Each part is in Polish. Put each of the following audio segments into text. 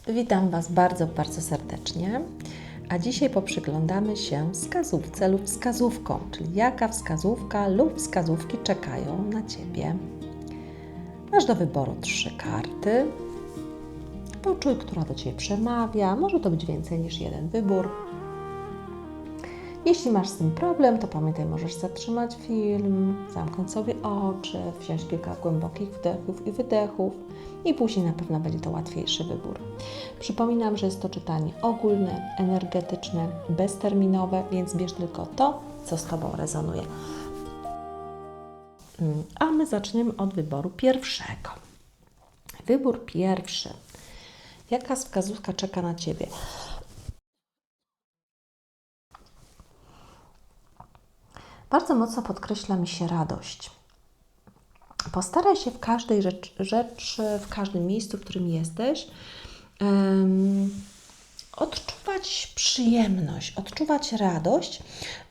Witam Was bardzo, bardzo serdecznie. A dzisiaj poprzyglądamy się wskazówce lub wskazówkom, czyli jaka wskazówka lub wskazówki czekają na Ciebie. Masz do wyboru 3 karty. Poczuj, która do Ciebie przemawia. Może to być więcej niż jeden wybór. Jeśli masz z tym problem, to pamiętaj, możesz zatrzymać film, zamknąć sobie oczy, wziąć kilka głębokich wdechów i wydechów i później na pewno będzie to łatwiejszy wybór. Przypominam, że jest to czytanie ogólne, energetyczne, bezterminowe, więc bierz tylko to, co z Tobą rezonuje. A my zaczniemy od wyboru pierwszego. Wybór pierwszy. Jaka wskazówka czeka na Ciebie? Bardzo mocno podkreśla mi się radość. Postaraj się w każdej rzeczy, w każdym miejscu, w którym jesteś, odczuwać przyjemność, odczuwać radość.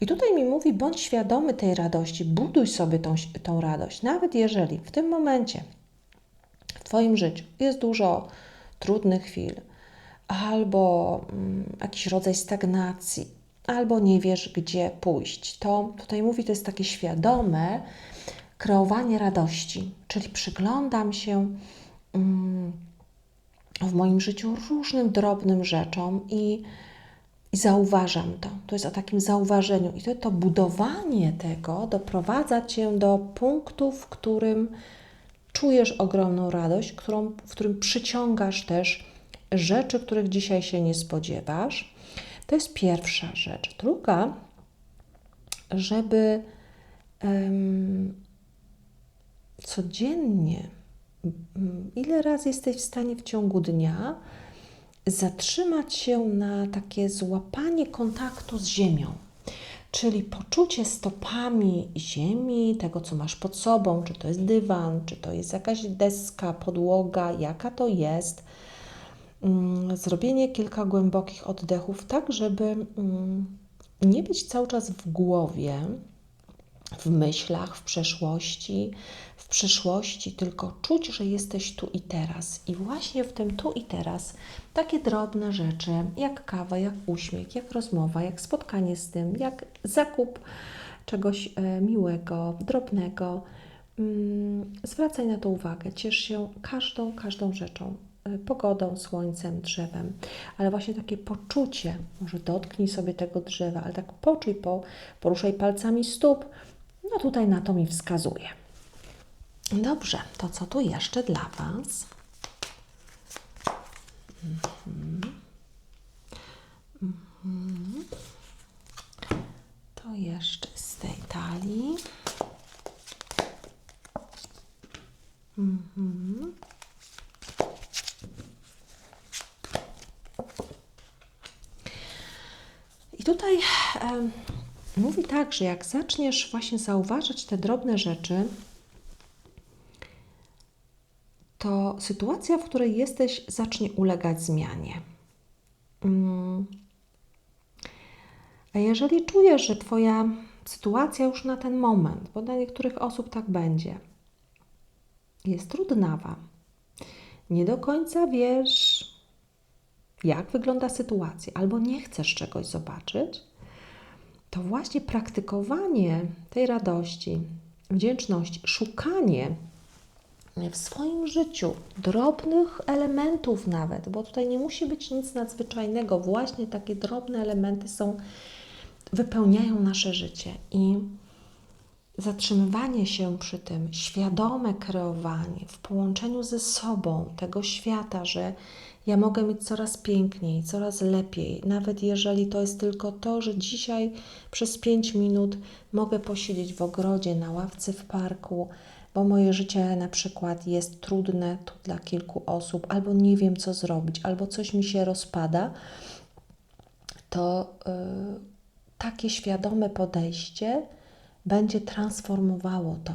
I tutaj mi mówi, bądź świadomy tej radości, buduj sobie tą radość. Nawet jeżeli w tym momencie w Twoim życiu jest dużo trudnych chwil, albo jakiś rodzaj stagnacji, albo nie wiesz, gdzie pójść, to tutaj mówi, to jest takie świadome kreowanie radości, czyli przyglądam się w moim życiu różnym drobnym rzeczom i zauważam to. To jest o takim zauważeniu. I to budowanie tego doprowadza Cię do punktu, w którym czujesz ogromną radość, w którym przyciągasz też rzeczy, których dzisiaj się nie spodziewasz. To jest pierwsza rzecz. Druga, żeby codziennie, ile razy jesteś w stanie w ciągu dnia zatrzymać się na takie złapanie kontaktu z ziemią, czyli poczucie stopami ziemi, tego co masz pod sobą, czy to jest dywan, czy to jest jakaś deska, podłoga, jaka to jest. Zrobienie kilka głębokich oddechów, tak żeby nie być cały czas w głowie, w myślach, w przeszłości, w przyszłości, tylko czuć, że jesteś tu i teraz. I właśnie w tym tu i teraz takie drobne rzeczy, jak kawa, jak uśmiech, jak rozmowa, jak spotkanie z tym, jak zakup czegoś miłego, drobnego. Zwracaj na to uwagę, ciesz się każdą rzeczą, pogodą, słońcem, drzewem, ale właśnie takie poczucie, może dotknij sobie tego drzewa, ale tak poczuj, poruszaj palcami stóp, no tutaj na to mi wskazuje. Dobrze, to co tu jeszcze dla Was? To jeszcze z tej talii. I tutaj mówi tak, że jak zaczniesz właśnie zauważać te drobne rzeczy, to sytuacja, w której jesteś, zacznie ulegać zmianie. A jeżeli czujesz, że Twoja sytuacja już na ten moment, bo dla niektórych osób tak będzie, jest trudnawa, nie do końca wiesz, jak wygląda sytuacja, albo nie chcesz czegoś zobaczyć, to właśnie praktykowanie tej radości, wdzięczności, szukanie w swoim życiu drobnych elementów nawet, bo tutaj nie musi być nic nadzwyczajnego, właśnie takie drobne elementy wypełniają nasze życie i zatrzymywanie się przy tym, świadome kreowanie w połączeniu ze sobą tego świata, że ja mogę mieć coraz piękniej, coraz lepiej, nawet jeżeli to jest tylko to, że dzisiaj przez 5 minut mogę posiedzieć w ogrodzie, na ławce w parku, bo moje życie na przykład jest trudne tu dla kilku osób, albo nie wiem co zrobić, albo coś mi się rozpada, to takie świadome podejście będzie transformowało to.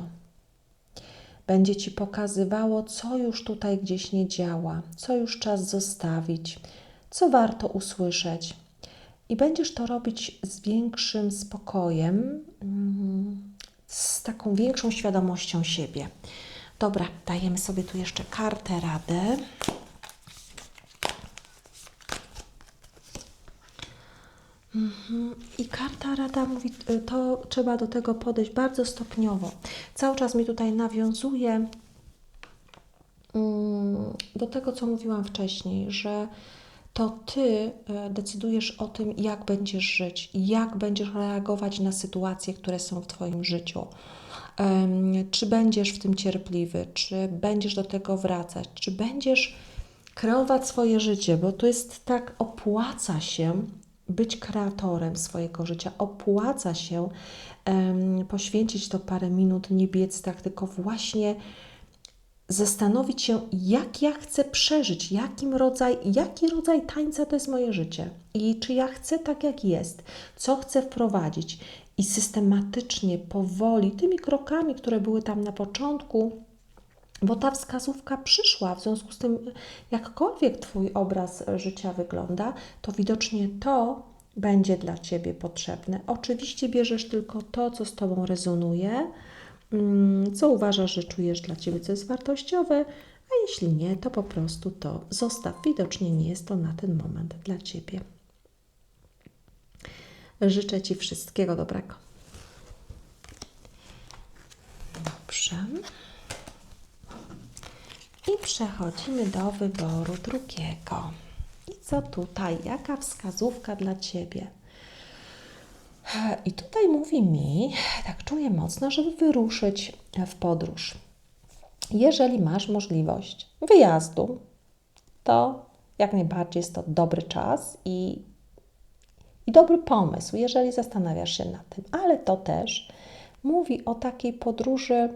Będzie Ci pokazywało, co już tutaj gdzieś nie działa, co już czas zostawić, co warto usłyszeć. I będziesz to robić z większym spokojem, z taką większą świadomością siebie. Dobra, dajemy sobie tu jeszcze kartę rady. I karta rada mówi, to trzeba do tego podejść bardzo stopniowo. Cały czas mi tutaj nawiązuje do tego, co mówiłam wcześniej, że to Ty decydujesz o tym, jak będziesz żyć, jak będziesz reagować na sytuacje, które są w Twoim życiu. Czy będziesz w tym cierpliwy, czy będziesz do tego wracać, czy będziesz kreować swoje życie, bo to jest tak, opłaca się być kreatorem swojego życia, opłaca się poświęcić to parę minut, nie biec tak, tylko właśnie zastanowić się, jak ja chcę przeżyć, jaki rodzaj tańca to jest moje życie i czy ja chcę tak, jak jest, co chcę wprowadzić i systematycznie, powoli, tymi krokami, które były tam na początku, bo ta wskazówka przyszła, w związku z tym, jakkolwiek Twój obraz życia wygląda, to widocznie to będzie dla Ciebie potrzebne. Oczywiście bierzesz tylko to, co z Tobą rezonuje, co uważasz, że czujesz dla Ciebie, co jest wartościowe, a jeśli nie, to po prostu to zostaw. Widocznie nie jest to na ten moment dla Ciebie. Życzę Ci wszystkiego dobrego. Dobrze. I przechodzimy do wyboru drugiego. I co tutaj? Jaka wskazówka dla Ciebie? I tutaj mówi mi, tak czuję mocno, żeby wyruszyć w podróż. Jeżeli masz możliwość wyjazdu, to jak najbardziej jest to dobry czas i dobry pomysł, jeżeli zastanawiasz się nad tym. Ale to też mówi o takiej podróży,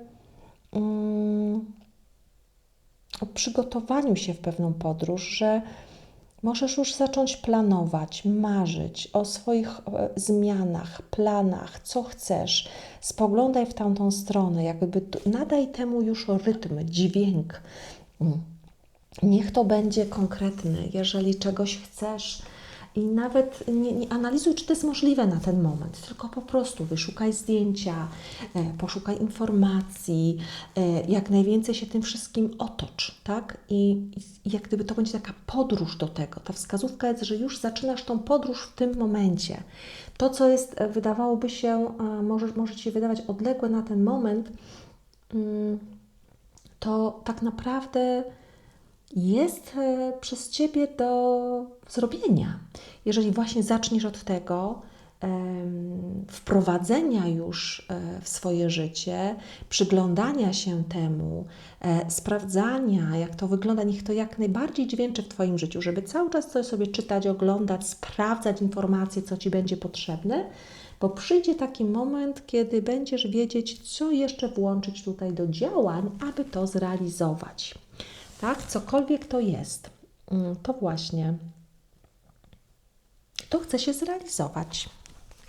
o przygotowaniu się w pewną podróż, że możesz już zacząć planować, marzyć o swoich zmianach, planach, co chcesz. Spoglądaj w tamtą stronę, jakby nadaj temu już rytm, dźwięk. Niech to będzie konkretny, jeżeli czegoś chcesz. I nawet nie analizuj, czy to jest możliwe na ten moment, tylko po prostu wyszukaj zdjęcia, poszukaj informacji, jak najwięcej się tym wszystkim otocz, tak? I jak gdyby to będzie taka podróż do tego. Ta wskazówka jest, że już zaczynasz tą podróż w tym momencie. To, co jest, wydawałoby się, może Ci się wydawać odległe na ten moment, to tak naprawdę jest przez Ciebie do zrobienia. Jeżeli właśnie zaczniesz od tego wprowadzenia już w swoje życie, przyglądania się temu, sprawdzania, jak to wygląda, niech to jak najbardziej dźwięczy w Twoim życiu, żeby cały czas coś sobie czytać, oglądać, sprawdzać informacje, co Ci będzie potrzebne, bo przyjdzie taki moment, kiedy będziesz wiedzieć, co jeszcze włączyć tutaj do działań, aby to zrealizować. Tak? Cokolwiek to jest, to właśnie to chce się zrealizować.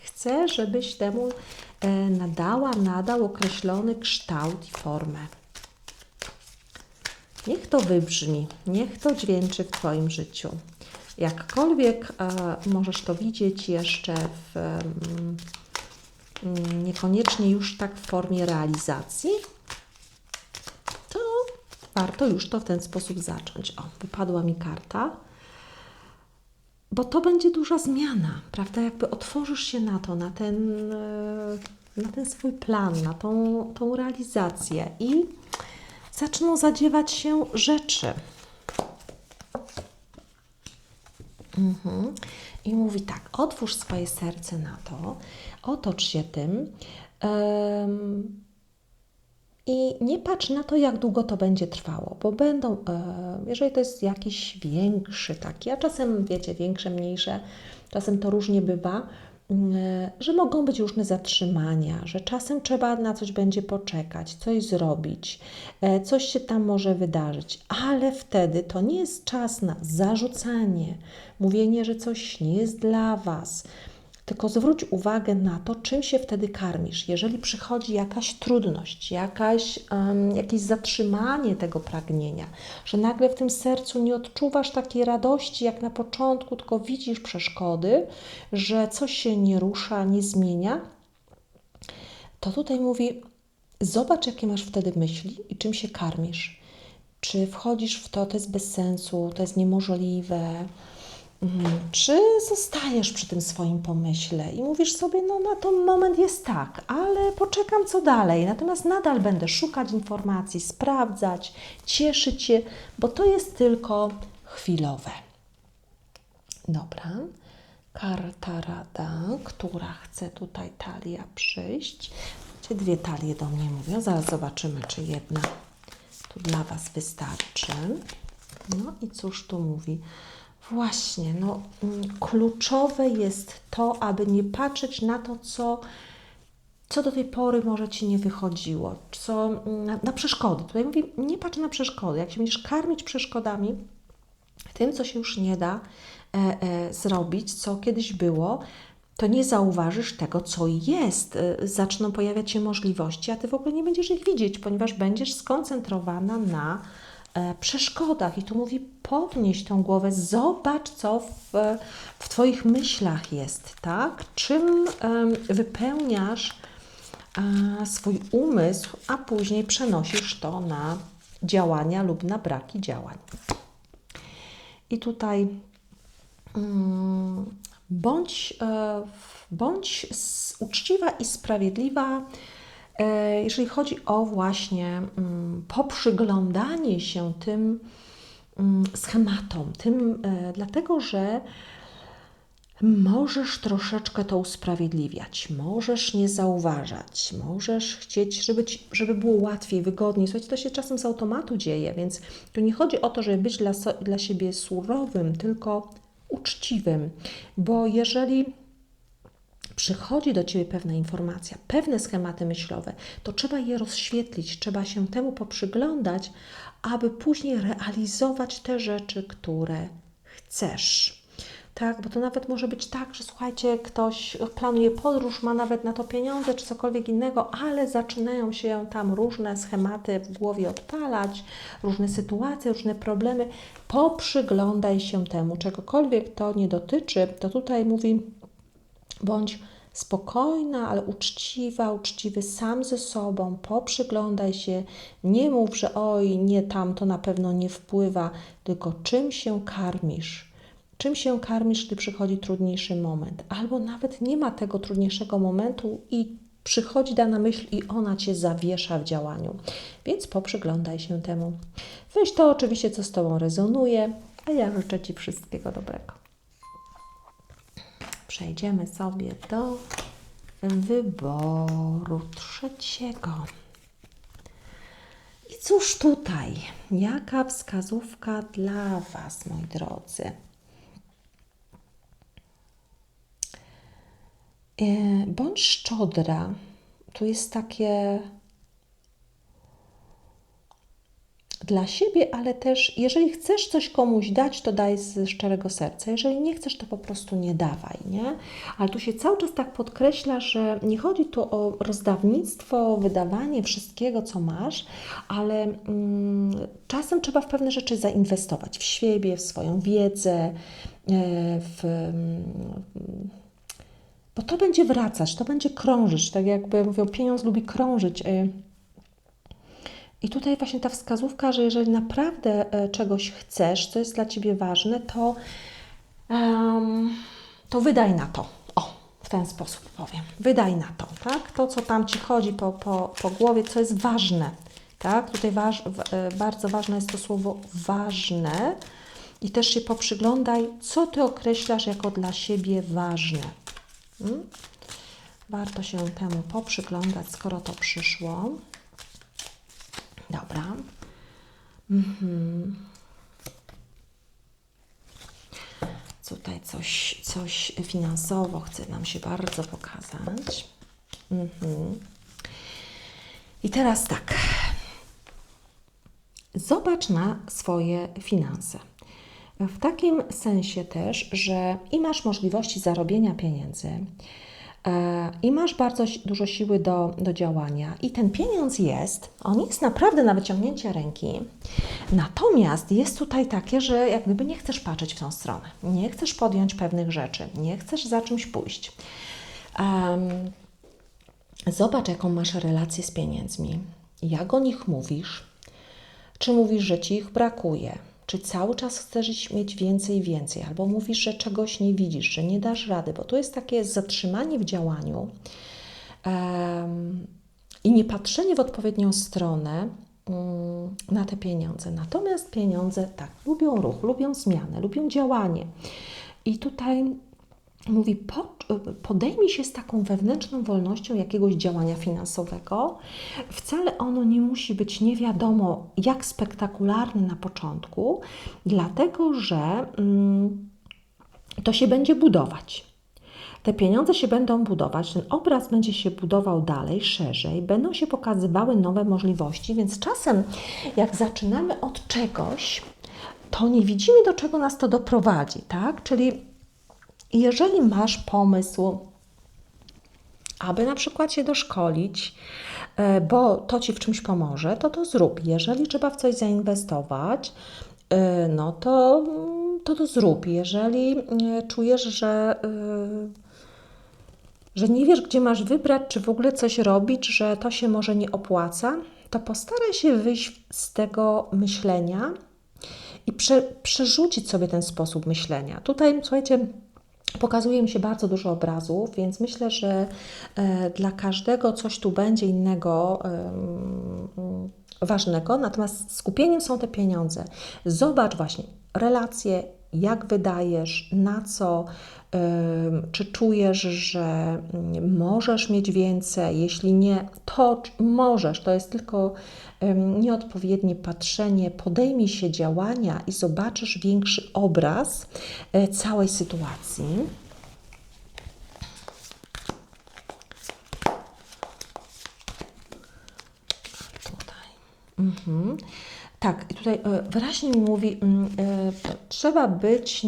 Chcę, żebyś temu nadał określony kształt i formę. Niech to wybrzmi, niech to dźwięczy w Twoim życiu. Jakkolwiek możesz to widzieć jeszcze niekoniecznie już tak w formie realizacji, to warto już to w ten sposób zacząć. O, wypadła mi karta. Bo to będzie duża zmiana, prawda? Jakby otworzysz się na to, na ten swój plan, na tą realizację i zaczną zadziewać się rzeczy. I mówi tak, otwórz swoje serce na to, otocz się tym i nie patrz na to, jak długo to będzie trwało, bo będą, jeżeli to jest jakiś większy taki, a czasem, wiecie, większe, mniejsze, czasem to różnie bywa, że mogą być różne zatrzymania, że czasem trzeba na coś będzie poczekać, coś zrobić, coś się tam może wydarzyć, ale wtedy to nie jest czas na zarzucanie, mówienie, że coś nie jest dla Was, tylko zwróć uwagę na to, czym się wtedy karmisz. Jeżeli przychodzi jakaś trudność, jakieś zatrzymanie tego pragnienia, że nagle w tym sercu nie odczuwasz takiej radości jak na początku, tylko widzisz przeszkody, że coś się nie rusza, nie zmienia, to tutaj mówi, zobacz, jakie masz wtedy myśli i czym się karmisz. Czy wchodzisz w to, to jest bez sensu, to jest niemożliwe, Czy zostajesz przy tym swoim pomyśle i mówisz sobie, no na ten moment jest tak, ale poczekam co dalej. Natomiast nadal będę szukać informacji, sprawdzać, cieszyć się, bo to jest tylko chwilowe. Dobra. Karta rada, która chce tutaj talia przyjść. Dwie talie do mnie mówią. Zaraz zobaczymy, czy jedna tu dla Was wystarczy. No i cóż tu mówi? Właśnie, no, kluczowe jest to, aby nie patrzeć na to, co do tej pory może Ci nie wychodziło, na przeszkody. Tutaj mówi, nie patrz na przeszkody. Jak się będziesz karmić przeszkodami, tym, co się już nie da zrobić, co kiedyś było, to nie zauważysz tego, co jest. Zaczną pojawiać się możliwości, a Ty w ogóle nie będziesz ich widzieć, ponieważ będziesz skoncentrowana na przeszkodach. I tu mówi, podnieś tą głowę, zobacz, co w Twoich myślach jest, tak? Czym wypełniasz swój umysł, a później przenosisz to na działania lub na braki działań. I tutaj bądź uczciwa i sprawiedliwa, jeżeli chodzi o właśnie poprzyglądanie się tym schematom, dlatego że możesz troszeczkę to usprawiedliwiać, możesz nie zauważać, możesz chcieć, żeby było łatwiej, wygodniej. Słuchajcie, to się czasem z automatu dzieje, więc tu nie chodzi o to, żeby być dla siebie surowym, tylko uczciwym, bo jeżeli przychodzi do Ciebie pewna informacja, pewne schematy myślowe, to trzeba je rozświetlić, trzeba się temu poprzyglądać, aby później realizować te rzeczy, które chcesz. Tak, bo to nawet może być tak, że słuchajcie, ktoś planuje podróż, ma nawet na to pieniądze czy cokolwiek innego, ale zaczynają się tam różne schematy w głowie odpalać, różne sytuacje, różne problemy. Poprzyglądaj się temu, czegokolwiek to nie dotyczy, to tutaj mówi, bądź spokojna, ale uczciwy sam ze sobą, poprzyglądaj się, nie mów, że oj, nie tam, to na pewno nie wpływa, tylko czym się karmisz. Czym się karmisz, gdy przychodzi trudniejszy moment? Albo nawet nie ma tego trudniejszego momentu i przychodzi dana myśl i ona Cię zawiesza w działaniu. Więc poprzyglądaj się temu. Weź to oczywiście, co z Tobą rezonuje, a ja życzę Ci wszystkiego dobrego. Przejdziemy sobie do wyboru trzeciego. I cóż tutaj? Jaka wskazówka dla Was, moi drodzy? Bądź szczodra. Tu jest takie dla siebie, ale też jeżeli chcesz coś komuś dać, to daj ze szczerego serca. Jeżeli nie chcesz, to po prostu nie dawaj, nie? Ale tu się cały czas tak podkreśla, że nie chodzi tu o rozdawnictwo, wydawanie wszystkiego, co masz, ale czasem trzeba w pewne rzeczy zainwestować w siebie, w swoją wiedzę, bo to będzie wracać, to będzie krążyć, tak jakby mówią, pieniądz lubi krążyć. I tutaj właśnie ta wskazówka, że jeżeli naprawdę czegoś chcesz, co jest dla Ciebie ważne, to wydaj na to. O, w ten sposób powiem. Wydaj na to, tak? To, co tam Ci chodzi po głowie, co jest ważne, tak? Tutaj bardzo ważne jest to słowo ważne i też się poprzyglądaj, co Ty określasz jako dla siebie ważne. Warto się temu poprzyglądać, skoro to przyszło. Dobra. Tutaj coś finansowo chce nam się bardzo pokazać. I teraz tak. Zobacz na swoje finanse. W takim sensie też, że i masz możliwości zarobienia pieniędzy, i masz bardzo dużo siły do działania i ten pieniądz on jest naprawdę na wyciągnięcie ręki, natomiast jest tutaj takie, że jak gdyby nie chcesz patrzeć w tą stronę, nie chcesz podjąć pewnych rzeczy, nie chcesz za czymś pójść. Zobacz, jaką masz relację z pieniędzmi, jak o nich mówisz, czy mówisz, że Ci ich brakuje, czy cały czas chcesz mieć więcej i więcej, albo mówisz, że czegoś nie widzisz, że nie dasz rady, bo to jest takie zatrzymanie w działaniu i nie patrzenie w odpowiednią stronę na te pieniądze. Natomiast pieniądze tak, lubią ruch, lubią zmianę, lubią działanie. I tutaj mówi, podejmij się z taką wewnętrzną wolnością jakiegoś działania finansowego. Wcale ono nie musi być nie wiadomo jak spektakularne na początku, dlatego że to się będzie budować. Te pieniądze się będą budować, ten obraz będzie się budował dalej, szerzej, będą się pokazywały nowe możliwości, więc czasem jak zaczynamy od czegoś, to nie widzimy, do czego nas to doprowadzi, tak? Czyli jeżeli masz pomysł, aby na przykład się doszkolić, bo to Ci w czymś pomoże, to zrób. Jeżeli trzeba w coś zainwestować, no to zrób. Jeżeli czujesz, że nie wiesz, gdzie masz wybrać, czy w ogóle coś robić, że to się może nie opłaca, to postaraj się wyjść z tego myślenia i przerzucić sobie ten sposób myślenia. Tutaj, słuchajcie, pokazuje mi się bardzo dużo obrazów, więc myślę, że dla każdego coś tu będzie innego ważnego, natomiast skupieniem są te pieniądze. Zobacz właśnie relacje, jak wydajesz, na co, czy czujesz, że możesz mieć więcej, jeśli nie, to możesz, to jest tylko nieodpowiednie patrzenie, podejmij się działania i zobaczysz większy obraz całej sytuacji. Tutaj. Tak, i tutaj wyraźnie mi mówi, trzeba być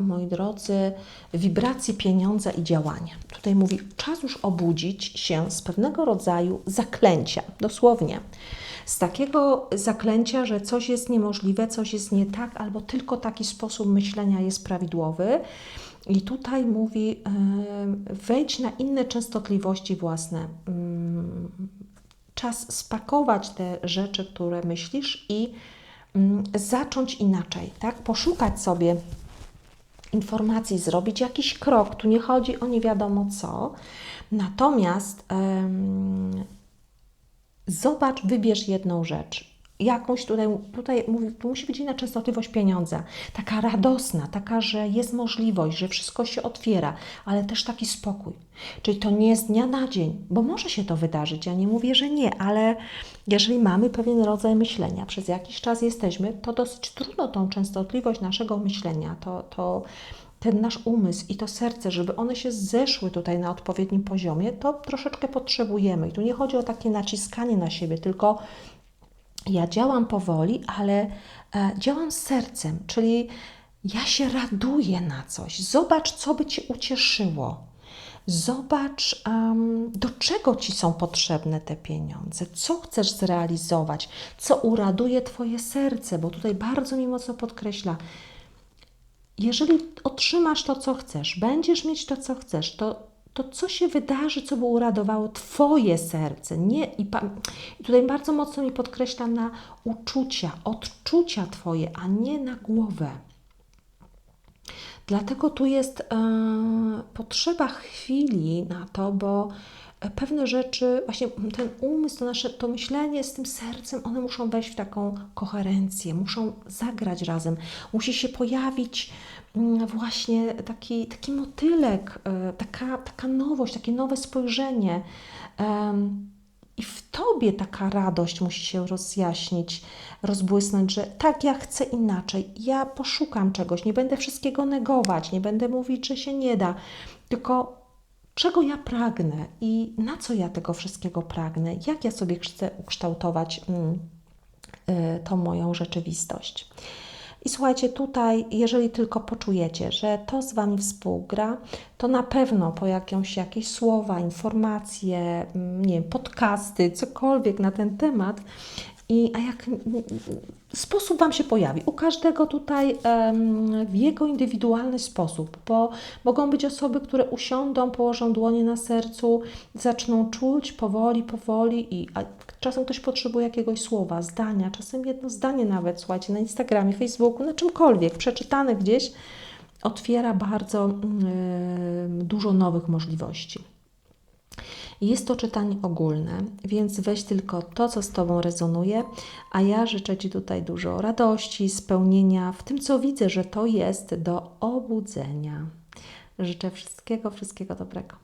moi drodzy, wibracji pieniądza i działania. Tutaj mówi, czas już obudzić się z pewnego rodzaju zaklęcia, dosłownie. Z takiego zaklęcia, że coś jest niemożliwe, coś jest nie tak, albo tylko taki sposób myślenia jest prawidłowy. I tutaj mówi, wejdź na inne częstotliwości własne. Czas spakować te rzeczy, które myślisz i zacząć inaczej, tak? Poszukać sobie informacji, zrobić jakiś krok. Tu nie chodzi o nie wiadomo co. Natomiast zobacz, wybierz jedną rzecz. Jakąś tutaj mówi, tu musi być inna częstotliwość pieniądza. Taka radosna, taka, że jest możliwość, że wszystko się otwiera, ale też taki spokój. Czyli to nie jest z dnia na dzień, bo może się to wydarzyć. Ja nie mówię, że nie, ale jeżeli mamy pewien rodzaj myślenia, przez jakiś czas jesteśmy, to dosyć trudno tą częstotliwość naszego myślenia, ten nasz umysł i to serce, żeby one się zeszły tutaj na odpowiednim poziomie, to troszeczkę potrzebujemy. I tu nie chodzi o takie naciskanie na siebie, tylko ja działam powoli, ale działam z sercem, czyli ja się raduję na coś. Zobacz, co by Cię ucieszyło. Zobacz, do czego Ci są potrzebne te pieniądze, co chcesz zrealizować, co uraduje Twoje serce, bo tutaj bardzo mi mocno podkreśla, jeżeli otrzymasz to, co chcesz, będziesz mieć to, co chcesz, to co się wydarzy, co by uradowało Twoje serce. I tutaj bardzo mocno mi podkreśla na uczucia, odczucia Twoje, a nie na głowę. Dlatego tu jest potrzeba chwili na to, bo pewne rzeczy, właśnie ten umysł, to myślenie z tym sercem, one muszą wejść w taką koherencję, muszą zagrać razem. Musi się pojawić właśnie taki motylek, taka nowość, takie nowe spojrzenie. I w Tobie taka radość musi się rozjaśnić, rozbłysnąć, że tak, ja chcę inaczej, ja poszukam czegoś, nie będę wszystkiego negować, nie będę mówić, że się nie da, tylko czego ja pragnę i na co ja tego wszystkiego pragnę, jak ja sobie chcę ukształtować tą moją rzeczywistość. I słuchajcie, tutaj, jeżeli tylko poczujecie, że to z Wami współgra, to na pewno pojawią się jakieś słowa, informacje, nie wiem, podcasty, cokolwiek na ten temat A jak sposób Wam się pojawi, u każdego tutaj w jego indywidualny sposób, bo mogą być osoby, które usiądą, położą dłonie na sercu, zaczną czuć powoli, a czasem ktoś potrzebuje jakiegoś słowa, zdania, czasem jedno zdanie nawet, słuchajcie, na Instagramie, Facebooku, na czymkolwiek, przeczytane gdzieś, otwiera bardzo dużo nowych możliwości. Jest to czytanie ogólne, więc weź tylko to, co z Tobą rezonuje, a ja życzę Ci tutaj dużo radości, spełnienia w tym, co widzę, że to jest do obudzenia. Życzę wszystkiego dobrego.